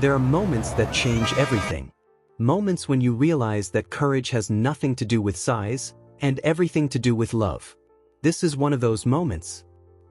There are moments that change everything. Moments when you realize that courage has nothing to do with size and everything to do with love. This is one of those moments.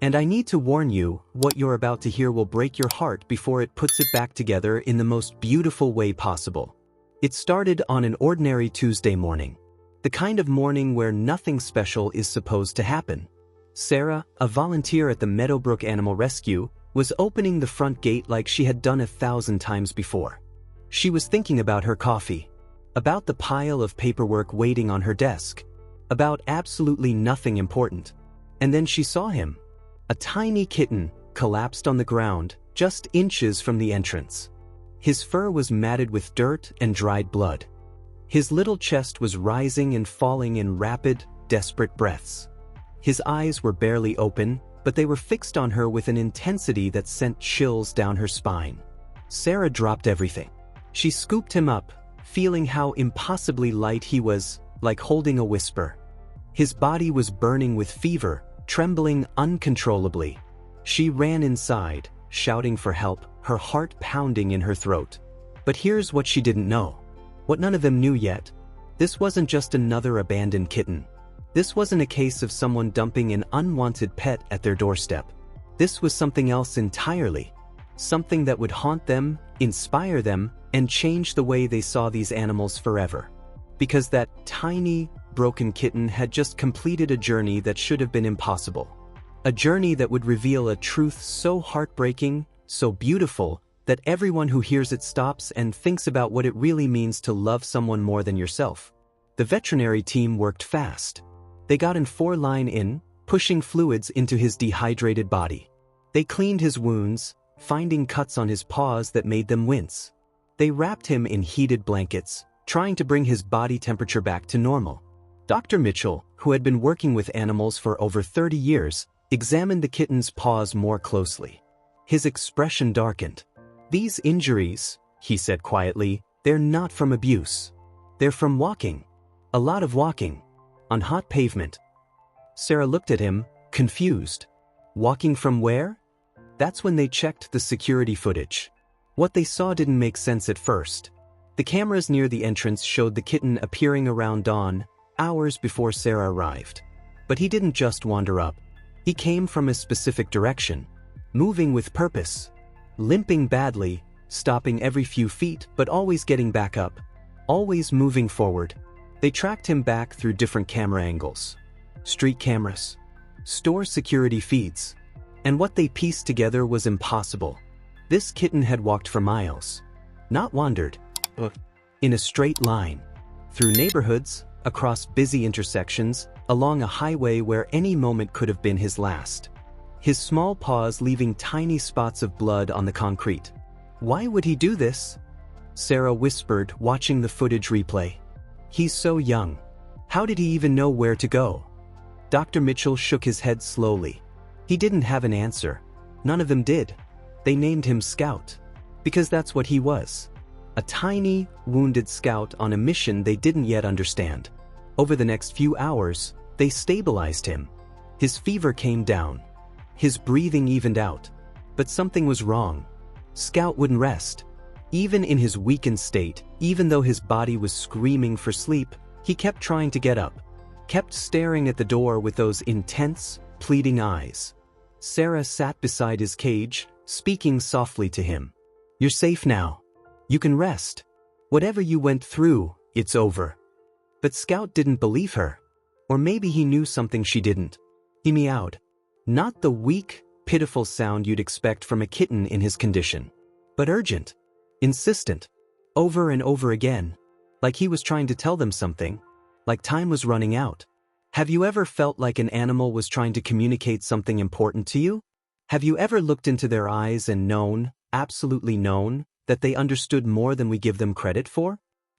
And I need to warn you, what you're about to hear will break your heart before it puts it back together in the most beautiful way possible. It started on an ordinary Tuesday morning. The kind of morning where nothing special is supposed to happen. Sarah, a volunteer at the Meadowbrook Animal Rescue, was opening the front gate like she had done 1,000 times before. She was thinking about her coffee, about the pile of paperwork waiting on her desk, about absolutely nothing important. And then she saw him. A tiny kitten, collapsed on the ground, just inches from the entrance. His fur was matted with dirt and dried blood. His little chest was rising and falling in rapid, desperate breaths. His eyes were barely open, but they were fixed on her with an intensity that sent chills down her spine. Sarah dropped everything. She scooped him up, feeling how impossibly light he was, like holding a whisper. His body was burning with fever, trembling uncontrollably. She ran inside, shouting for help, her heart pounding in her throat. But here's what she didn't know. What none of them knew yet. This wasn't just another abandoned kitten. This wasn't a case of someone dumping an unwanted pet at their doorstep. This was something else entirely. Something that would haunt them, inspire them, and change the way they saw these animals forever. Because that tiny, broken kitten had just completed a journey that should have been impossible. A journey that would reveal a truth so heartbreaking, so beautiful, that everyone who hears it stops and thinks about what it really means to love someone more than yourself. The veterinary team worked fast. They got in 4-line in, pushing fluids into his dehydrated body. They cleaned his wounds, finding cuts on his paws that made them wince. They wrapped him in heated blankets, trying to bring his body temperature back to normal. Dr. Mitchell, who had been working with animals for over 30 years, examined the kitten's paws more closely. His expression darkened. "These injuries," he said quietly, "they're not from abuse. They're from walking. A lot of walking. On hot pavement." Sarah looked at him, confused. Walking from where? That's when they checked the security footage. What they saw didn't make sense at first. The cameras near the entrance showed the kitten appearing around dawn, hours before Sarah arrived. But he didn't just wander up. He came from a specific direction, moving with purpose, limping badly, stopping every few feet but always getting back up, always moving forward. They tracked him back through different camera angles, street cameras, store security feeds, and what they pieced together was impossible. This kitten had walked for miles, not wandered, in a straight line, through neighborhoods, across busy intersections, along a highway where any moment could have been his last. His small paws leaving tiny spots of blood on the concrete. Why would he do this? Sarah whispered, watching the footage replay. He's so young. How did he even know where to go? Dr. Mitchell shook his head slowly. He didn't have an answer. None of them did. They named him Scout. Because that's what he was. A tiny, wounded scout on a mission they didn't yet understand. Over the next few hours, they stabilized him. His fever came down. His breathing evened out. But something was wrong. Scout wouldn't rest. Even in his weakened state, even though his body was screaming for sleep, he kept trying to get up, kept staring at the door with those intense, pleading eyes. Sarah sat beside his cage, speaking softly to him. "You're safe now. You can rest. Whatever you went through, it's over." But Scout didn't believe her. Or maybe he knew something she didn't. He meowed. Not the weak, pitiful sound you'd expect from a kitten in his condition, but urgent, insistent, over and over again, like he was trying to tell them something, like time was running out. Have you ever felt like an animal was trying to communicate something important to you? Have you ever looked into their eyes and known, absolutely known, that they understood more than we give them credit for?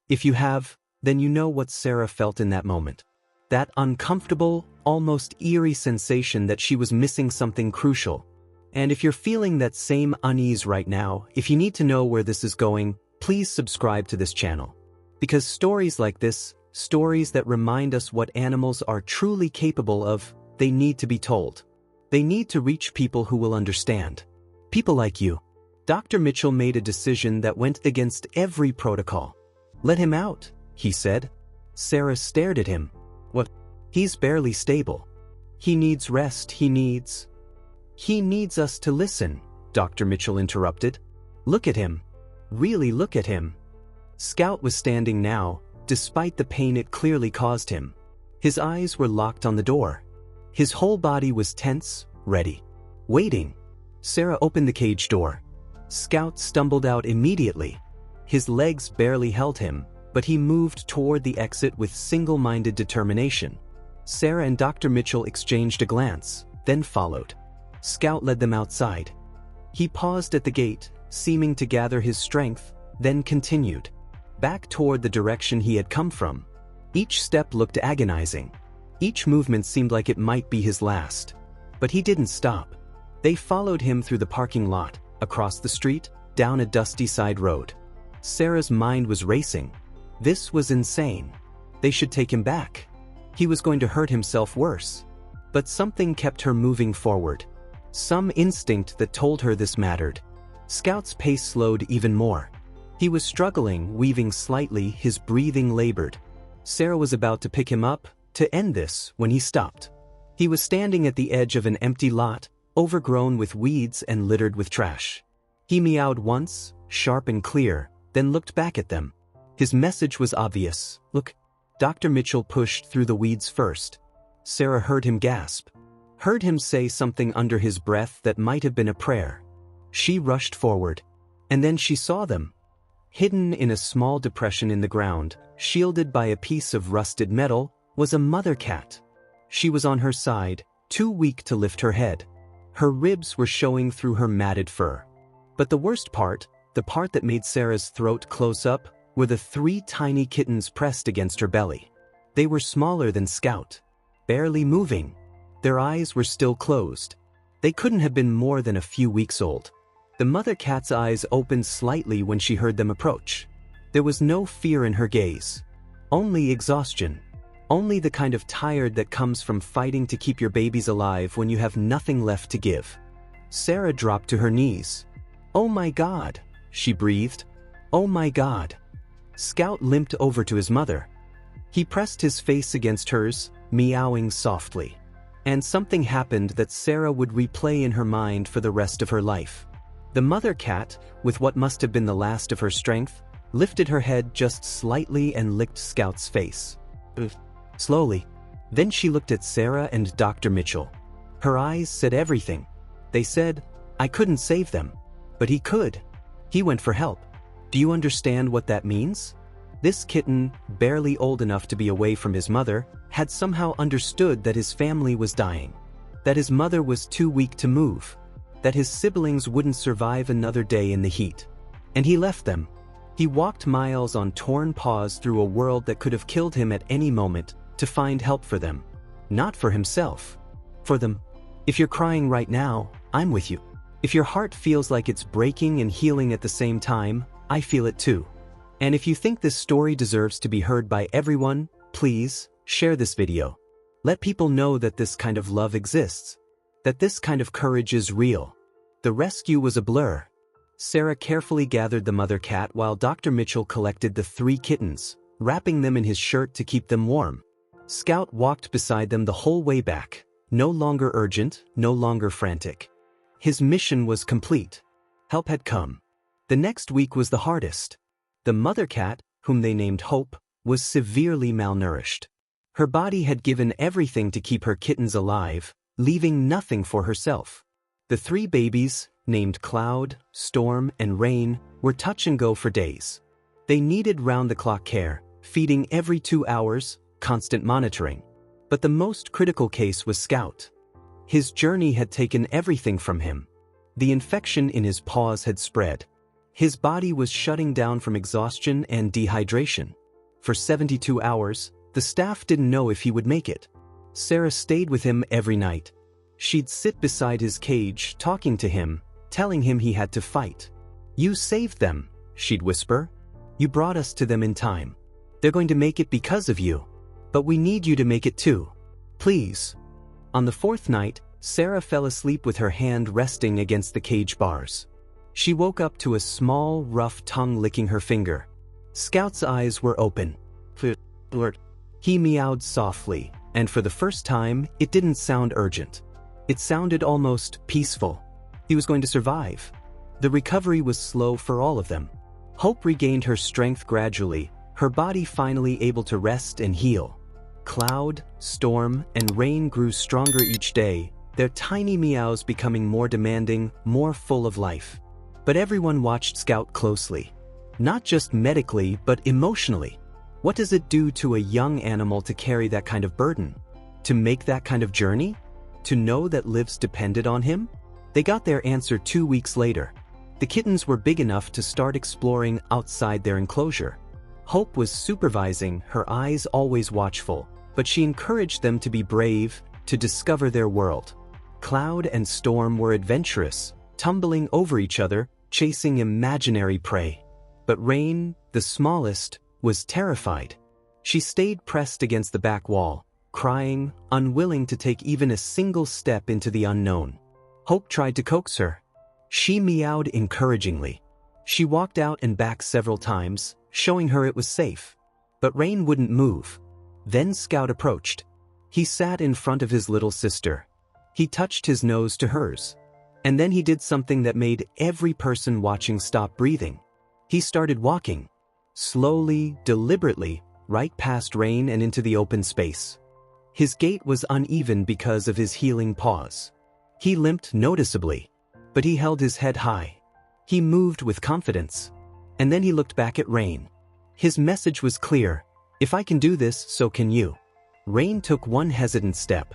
If you have, then you know what Sarah felt in that moment. That uncomfortable, almost eerie sensation that she was missing something crucial. And if you're feeling that same unease right now, if you need to know where this is going, please subscribe to this channel. Because stories like this, stories that remind us what animals are truly capable of, they need to be told. They need to reach people who will understand. People like you. Dr. Mitchell made a decision that went against every protocol. "Let him out," he said. Sarah stared at him. "What? He's barely stable. He needs rest, he needs us to listen," Dr. Mitchell interrupted. "Look at him. Really look at him." Scout was standing now, despite the pain it clearly caused him. His eyes were locked on the door. His whole body was tense, ready, waiting. Sarah opened the cage door. Scout stumbled out immediately. His legs barely held him, but he moved toward the exit with single-minded determination. Sarah and Dr. Mitchell exchanged a glance, then followed. Scout led them outside. He paused at the gate, seeming to gather his strength, then continued, back toward the direction he had come from. Each step looked agonizing. Each movement seemed like it might be his last. But he didn't stop. They followed him through the parking lot, across the street, down a dusty side road. Sarah's mind was racing. This was insane. They should take him back. He was going to hurt himself worse. But something kept her moving forward. Some instinct that told her this mattered. Scout's pace slowed even more. He was struggling, weaving slightly, his breathing labored. Sarah was about to pick him up, to end this, when he stopped. He was standing at the edge of an empty lot, overgrown with weeds and littered with trash. He meowed once, sharp and clear, then looked back at them. His message was obvious. "Look." Dr. Mitchell pushed through the weeds first. Sarah heard him gasp. Heard him say something under his breath that might have been a prayer. She rushed forward. And then she saw them. Hidden in a small depression in the ground, shielded by a piece of rusted metal, was a mother cat. She was on her side, too weak to lift her head. Her ribs were showing through her matted fur. But the worst part, the part that made Sarah's throat close up, were the 3 tiny kittens pressed against her belly. They were smaller than Scout, barely moving. Their eyes were still closed. They couldn't have been more than a few weeks old. The mother cat's eyes opened slightly when she heard them approach. There was no fear in her gaze. Only exhaustion. Only the kind of tired that comes from fighting to keep your babies alive when you have nothing left to give. Sarah dropped to her knees. "Oh my God," she breathed. "Oh my God." Scout limped over to his mother. He pressed his face against hers, meowing softly. And something happened that Sarah would replay in her mind for the rest of her life. The mother cat, with what must have been the last of her strength, lifted her head just slightly and licked Scout's face. Slowly. Then she looked at Sarah and Dr. Mitchell. Her eyes said everything. They said, "I couldn't save them. But he could. He went for help. Do you understand what that means?" This kitten, barely old enough to be away from his mother, had somehow understood that his family was dying. That his mother was too weak to move. That his siblings wouldn't survive another day in the heat. And he left them. He walked miles on torn paws through a world that could have killed him at any moment, to find help for them. Not for himself. For them. If you're crying right now, I'm with you. If your heart feels like it's breaking and healing at the same time, I feel it too. And if you think this story deserves to be heard by everyone, please, share this video. Let people know that this kind of love exists. That this kind of courage is real. The rescue was a blur. Sarah carefully gathered the mother cat while Dr. Mitchell collected the 3 kittens, wrapping them in his shirt to keep them warm. Scout walked beside them the whole way back, no longer urgent, no longer frantic. His mission was complete. Help had come. The next week was the hardest. The mother cat, whom they named Hope, was severely malnourished. Her body had given everything to keep her kittens alive, leaving nothing for herself. The 3 babies, named Cloud, Storm, and Rain, were touch and go for days. They needed round-the-clock care, feeding every 2 hours, constant monitoring. But the most critical case was Scout. His journey had taken everything from him. The infection in his paws had spread. His body was shutting down from exhaustion and dehydration. For 72 hours, the staff didn't know if he would make it. Sarah stayed with him every night. She'd sit beside his cage, talking to him, telling him he had to fight. "You saved them," she'd whisper. "You brought us to them in time. They're going to make it because of you. But we need you to make it too. Please." On the 4th night, Sarah fell asleep with her hand resting against the cage bars. She woke up to a small, rough tongue licking her finger. Scout's eyes were open. He meowed softly, and for the first time, it didn't sound urgent. It sounded almost peaceful. He was going to survive. The recovery was slow for all of them. Hope regained her strength gradually, her body finally able to rest and heal. Cloud, storm, and rain grew stronger each day, their tiny meows becoming more demanding, more full of life. But everyone watched Scout closely. Not just medically, but emotionally. What does it do to a young animal to carry that kind of burden? To make that kind of journey? To know that lives depended on him? They got their answer 2 weeks later. The kittens were big enough to start exploring outside their enclosure. Hope was supervising, her eyes always watchful, but she encouraged them to be brave, to discover their world. Cloud and Storm were adventurous, tumbling over each other, chasing imaginary prey. But Rain, the smallest, was terrified. She stayed pressed against the back wall, crying, unwilling to take even a single step into the unknown. Hope tried to coax her. She meowed encouragingly. She walked out and back several times, showing her it was safe. But Rain wouldn't move. Then Scout approached. He sat in front of his little sister. He touched his nose to hers. And then he did something that made every person watching stop breathing. He started walking. Slowly, deliberately, right past Rain and into the open space. His gait was uneven because of his healing paws. He limped noticeably, but he held his head high. He moved with confidence. And then he looked back at Rain. His message was clear: if I can do this, so can you. Rain took one hesitant step,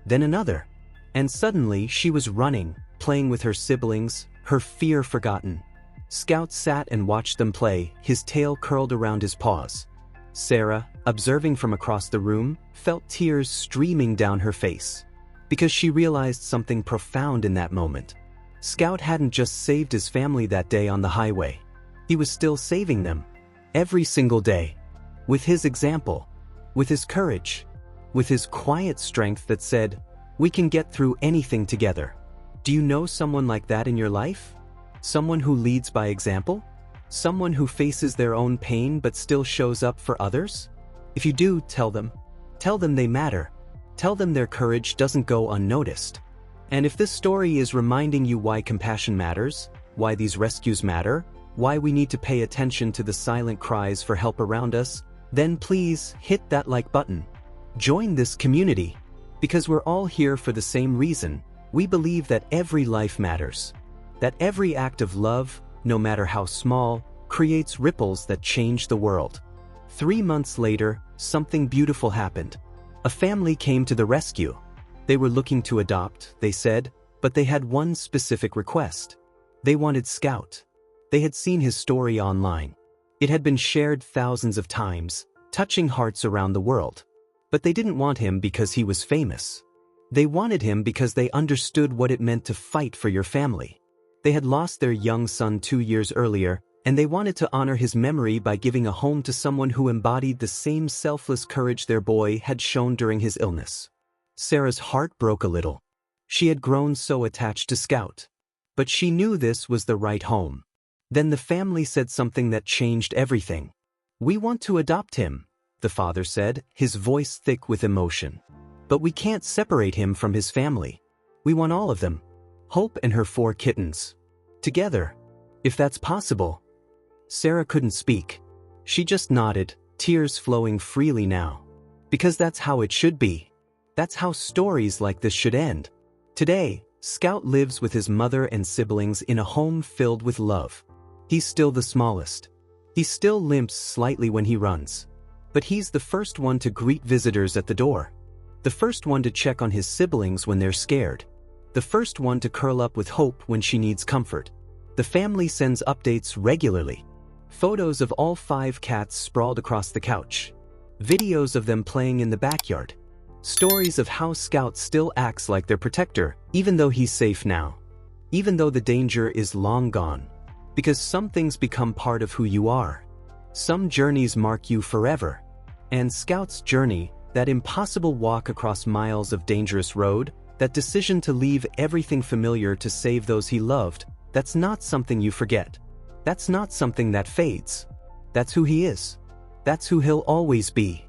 then another. And suddenly she was running, playing with her siblings, her fear forgotten. Scout sat and watched them play, his tail curled around his paws. Sarah, observing from across the room, felt tears streaming down her face. Because she realized something profound in that moment. Scout hadn't just saved his family that day on the highway. He was still saving them. Every single day. With his example. With his courage. With his quiet strength that said, we can get through anything together. Do you know someone like that in your life? Someone who leads by example? Someone who faces their own pain but still shows up for others? If you do, tell them. Tell them they matter. Tell them their courage doesn't go unnoticed. And if this story is reminding you why compassion matters, why these rescues matter, why we need to pay attention to the silent cries for help around us, then please hit that like button. Join this community. Because we're all here for the same reason. We believe that every life matters. That every act of love, no matter how small, creates ripples that change the world. 3 months later, something beautiful happened. A family came to the rescue. They were looking to adopt, they said, but they had one specific request. They wanted Scout. They had seen his story online. It had been shared thousands of times, touching hearts around the world. But they didn't want him because he was famous. They wanted him because they understood what it meant to fight for your family. They had lost their young son 2 years earlier, and they wanted to honor his memory by giving a home to someone who embodied the same selfless courage their boy had shown during his illness. Sarah's heart broke a little. She had grown so attached to Scout. But she knew this was the right home. Then the family said something that changed everything. We want to adopt him, the father said, his voice thick with emotion. But we can't separate him from his family. We want all of them. Hope and her 4 kittens. Together. If that's possible. Sarah couldn't speak. She just nodded, tears flowing freely now. Because that's how it should be. That's how stories like this should end. Today, Scout lives with his mother and siblings in a home filled with love. He's still the smallest. He still limps slightly when he runs. But he's the first one to greet visitors at the door. The first one to check on his siblings when they're scared. The first one to curl up with Hope when she needs comfort. The family sends updates regularly. Photos of all 5 cats sprawled across the couch. Videos of them playing in the backyard. Stories of how Scout still acts like their protector, even though he's safe now. Even though the danger is long gone. Because some things become part of who you are. Some journeys mark you forever. And Scout's journey, that impossible walk across miles of dangerous road, that decision to leave everything familiar to save those he loved, That's not something you forget. That's not something that fades. That's who he is. That's who he'll always be.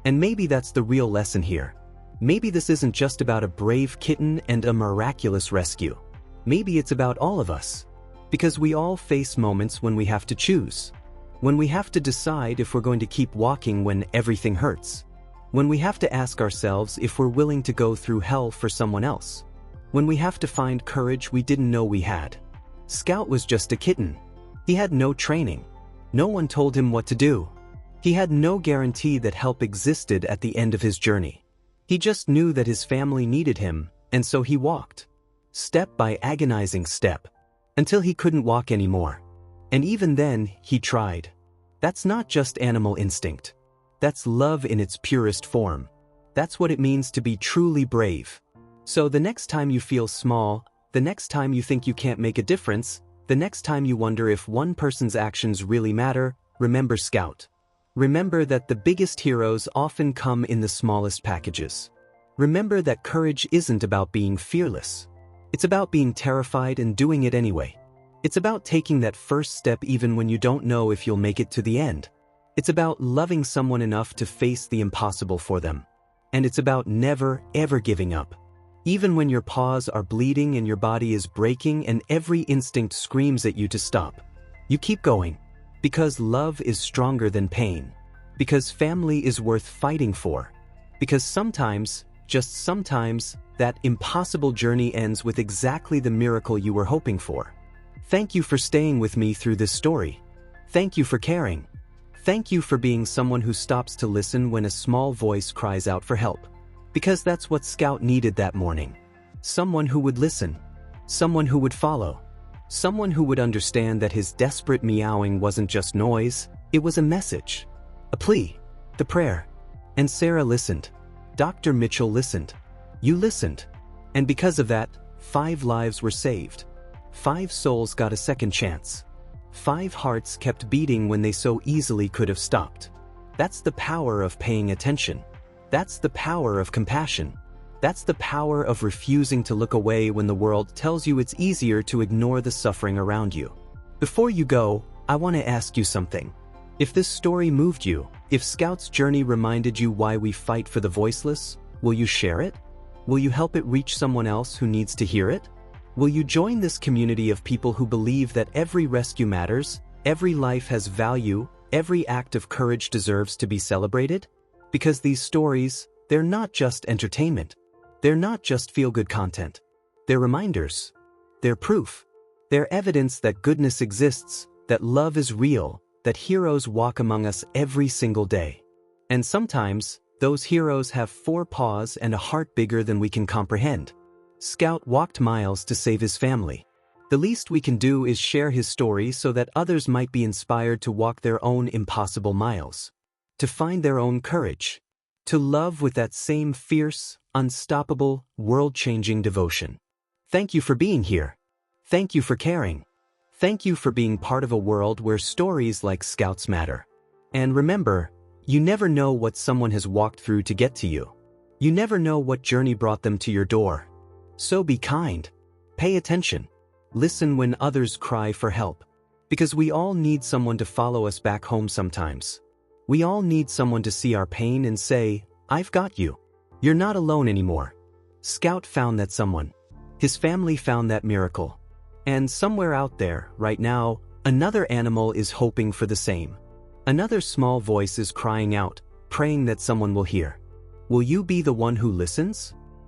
And maybe that's the real lesson here. Maybe this isn't just about a brave kitten and a miraculous rescue. Maybe it's about all of us. Because we all face moments when we have to choose. When we have to decide if we're going to keep walking when everything hurts. When we have to ask ourselves if we're willing to go through hell for someone else. When we have to find courage we didn't know we had. Scout was just a kitten. He had no training. No one told him what to do. He had no guarantee that help existed at the end of his journey. He just knew that his family needed him, and so he walked. Step by agonizing step. Until he couldn't walk anymore. And even then, he tried. That's not just animal instinct. That's love in its purest form. That's what it means to be truly brave. So the next time you feel small, the next time you think you can't make a difference, the next time you wonder if one person's actions really matter, remember Scout. Remember that the biggest heroes often come in the smallest packages. Remember that courage isn't about being fearless. It's about being terrified and doing it anyway. It's about taking that first step even when you don't know if you'll make it to the end. It's about loving someone enough to face the impossible for them. And it's about never, ever giving up. Even when your paws are bleeding and your body is breaking and every instinct screams at you to stop. You keep going. Because love is stronger than pain. Because family is worth fighting for. Because sometimes, just sometimes, that impossible journey ends with exactly the miracle you were hoping for. Thank you for staying with me through this story. Thank you for caring. Thank you for being someone who stops to listen when a small voice cries out for help. Because that's what Scout needed that morning. Someone who would listen. Someone who would follow. Someone who would understand that his desperate meowing wasn't just noise, it was a message. A plea. The prayer. And Sarah listened. Dr. Mitchell listened. You listened. And because of that, 5 lives were saved. 5 souls got a second chance. 5 hearts kept beating when they so easily could have stopped. That's the power of paying attention. That's the power of compassion. That's the power of refusing to look away when the world tells you it's easier to ignore the suffering around you. Before you go, I want to ask you something. If this story moved you, if Scout's journey reminded you why we fight for the voiceless, will you share it? Will you help it reach someone else who needs to hear it? Will you join this community of people who believe that every rescue matters, every life has value, every act of courage deserves to be celebrated? Because these stories, they're not just entertainment. They're not just feel-good content. They're reminders. They're proof. They're evidence that goodness exists, that love is real, that heroes walk among us every single day. And sometimes, those heroes have 4 paws and a heart bigger than we can comprehend. Scout walked miles to save his family. The least we can do is share his story so that others might be inspired to walk their own impossible miles. To find their own courage. To love with that same fierce, unstoppable, world-changing devotion. Thank you for being here. Thank you for caring. Thank you for being part of a world where stories like Scout's matter. And remember, you never know what someone has walked through to get to you. You never know what journey brought them to your door. So be kind. Pay attention. Listen when others cry for help. Because we all need someone to follow us back home sometimes. We all need someone to see our pain and say, I've got you. You're not alone anymore. Scout found that someone. His family found that miracle. And somewhere out there, right now, another animal is hoping for the same. Another small voice is crying out, praying that someone will hear. Will you be the one who listens?